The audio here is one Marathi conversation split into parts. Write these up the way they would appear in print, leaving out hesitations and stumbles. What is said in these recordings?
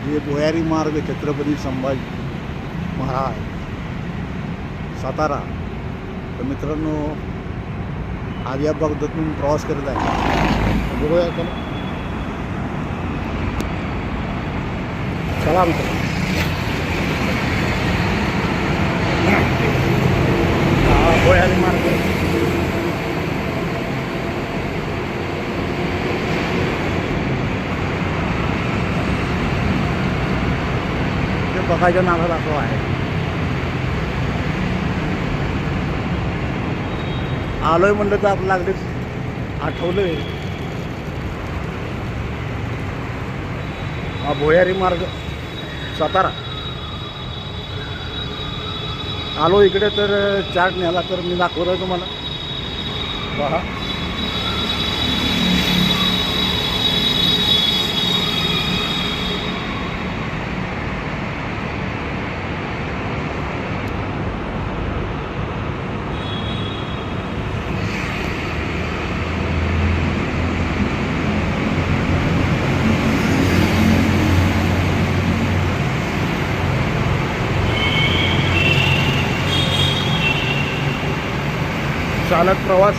हे भुयारी मार्ग छत्रपती संभाजी महाराज सातारा. तर मित्रांनो आज या भागातून प्रवास करत आहे. बघूया चला मित्र. भुयारी मार्ग बघायच्या नावाला असं आहे. आलोय म्हणलं तर आपलं अगदीच आठवलंय. हा भुयारी मार्ग सातारा. आलो इकडे तर चार्ट न्याला तर मी दाखवलं तुम्हाला. पहा चालत प्रवास.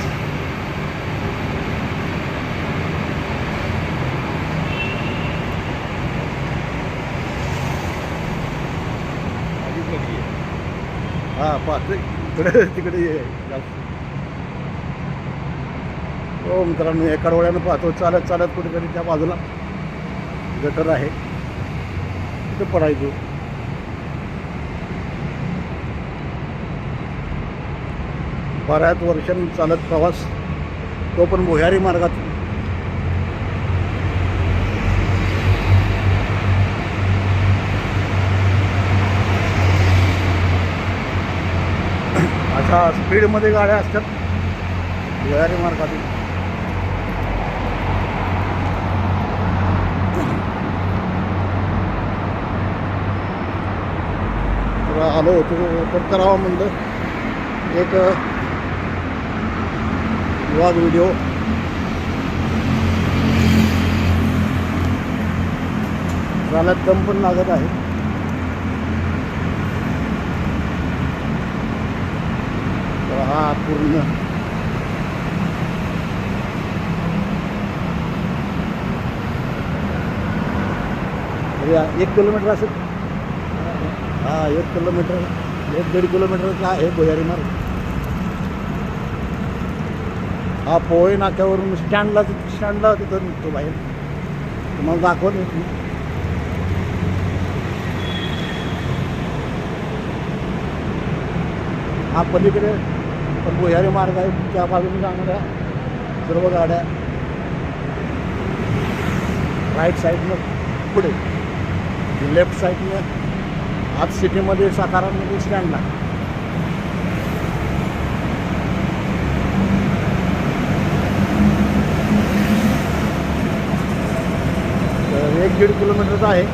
हा पाहतोय इकडे तिकडे. हो मित्रांनो एका डोळ्यानं पाहतो चालत चालत कुठेतरी त्या बाजूला गटर आहे तिथे पडायचो. बऱ्याच वर्षांनी चालत प्रवास, तो पण भुयारी मार्गात. अशा स्पीडमध्ये गाड्या असतात भुयारी मार्गातून. तर आलो होतो तर करावं म्हणलं एक व्लॉग व्हिडिओ. चालत दम पण लागत आहे. तर हा पूर्ण एक किलोमीटर असेल. हा 1 किलोमीटर 1-1.5 किलोमीटरचा आहे भुयारी मार्ग. हा पोहे नाक्यावरून स्टँडला तिथं निघतो बाहेर. तुम्हाला दाखवतो. हा पलीकडे पण भुयारी मार्ग आहे. त्या बाजूने जाणाऱ्या सर्व गाड्या राईट साईडनं पुढे, लेफ्ट साईडनं आज सिटीमध्ये सातारामध्ये स्टँडला. तर 1-1.5 किलोमीटरचा आहे.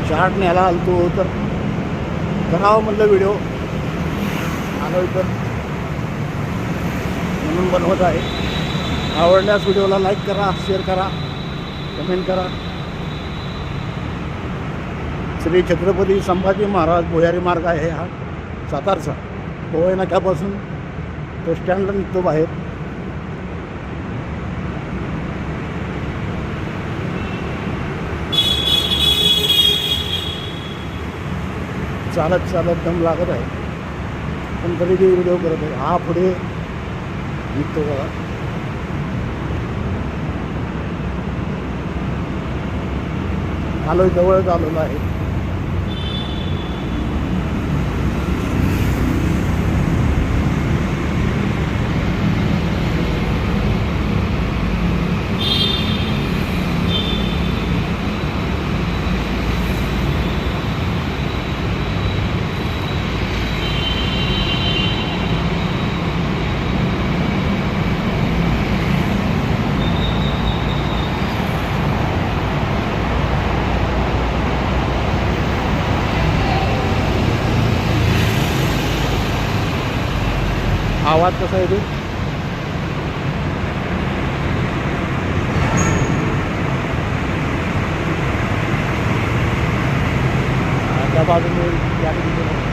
चार्ट न्यायला आलतो तर करावं म्हणलं व्हिडिओ. आलो इथं म्हणून बनवत आहे. आवडल्यास व्हिडिओला लाईक करा, शेअर करा, कमेंट करा. श्री छत्रपती संभाजी महाराज भुयारी मार्ग आहे हा सातारचा. पोहे नाक्यापासून तो स्टँडला निघतो बाहेर. चालत चालत दम लागत आहे पण तरी ते व्हिडिओ करत आहे. हा पुढे निघतो बघा. आलो जवळच आलेलो आहे. आवाज कसा येतो? त्या बाजूने गाडी दिसते.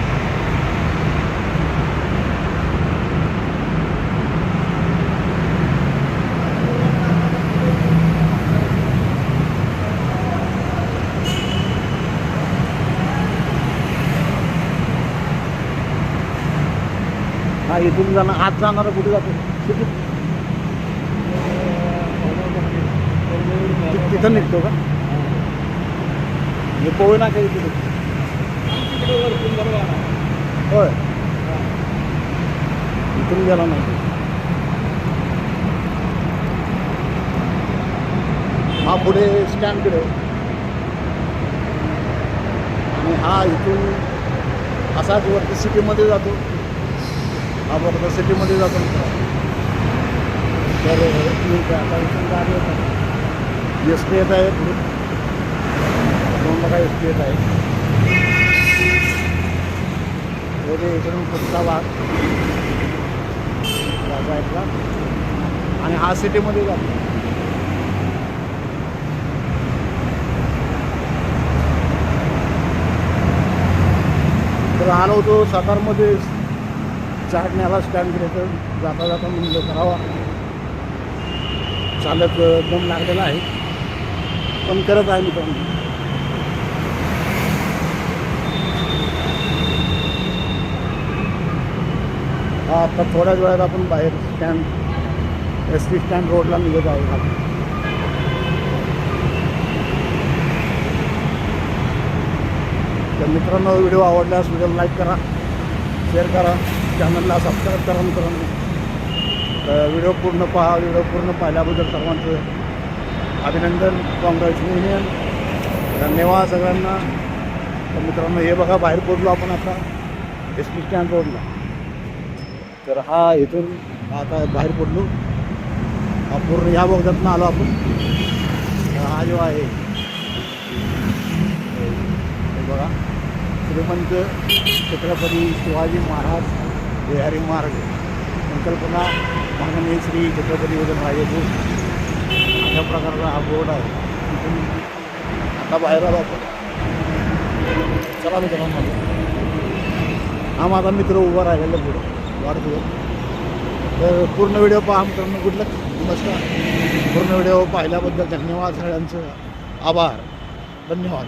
हा इथून जाणार आत जाणार कुठे जातो सिटीत? तिथं निघतो का? हे पोहे ना काही तिथे होय इथून गेला नाही. हा पुढे स्टँडकडे आणि हा इथून असाच वरती सिटीमध्ये जातो. हा बरोबर सिटीमध्ये जातो. तर आता इथून गाडी येतात. एस टी येत आहे पुढे दोन बघा एस टी येत आहे. इकडून पुढचा भाग जायचा आणि हा सिटीमध्ये जातो. तर आलो होतो सातारमध्ये चारण्याला स्टँडकडे. तर जाता जाता म्हणजे करावा चालत दम लागलेला आहे पण करत आहे मित्रांनो. हा आता थोड्याच वेळात आपण बाहेर स्टँड एस टी स्टँड रोडला निघत आहोत. तर मित्रांनो व्हिडिओ आवडल्यास व्हिडिओला लाईक करा, शेअर करा, चॅनलला सबस्क्राईब करा मित्रांनो. तर व्हिडिओ पूर्ण पहा. व्हिडिओ पूर्ण पाहिल्याबद्दल सर्वांचं अभिनंदन, कॉंग्रॅच्युलेशन, धन्यवाद सगळ्यांना. तर मित्रांनो हे बघा बाहेर पोचलो आपण आता एस टी स्टँड रोडला. तर हा इथून आता बाहेर पडलो. हा पूर्ण ह्या बोगद्यातनं आलो आपण. हा जो आहे हे बघा श्रीमंत छत्रपती शिवाजी महाराज बिहारी मार्ग संकल्पना माननीय श्री छत्रपती उदयनराजे भोस अशा प्रकारचा हा बोर्ड आहे. तिथून आता बाहेर आलो आपण. चला मित्रांनो हा माझा मित्र उभा राहिलेला पुढे वाढतो. तर पूर्ण व्हिडिओ पहा मित्रांनो. गुड लक, नमस्कार. पूर्ण व्हिडिओ पाहिल्याबद्दल धन्यवाद. सगळ्यांचं आभार, धन्यवाद.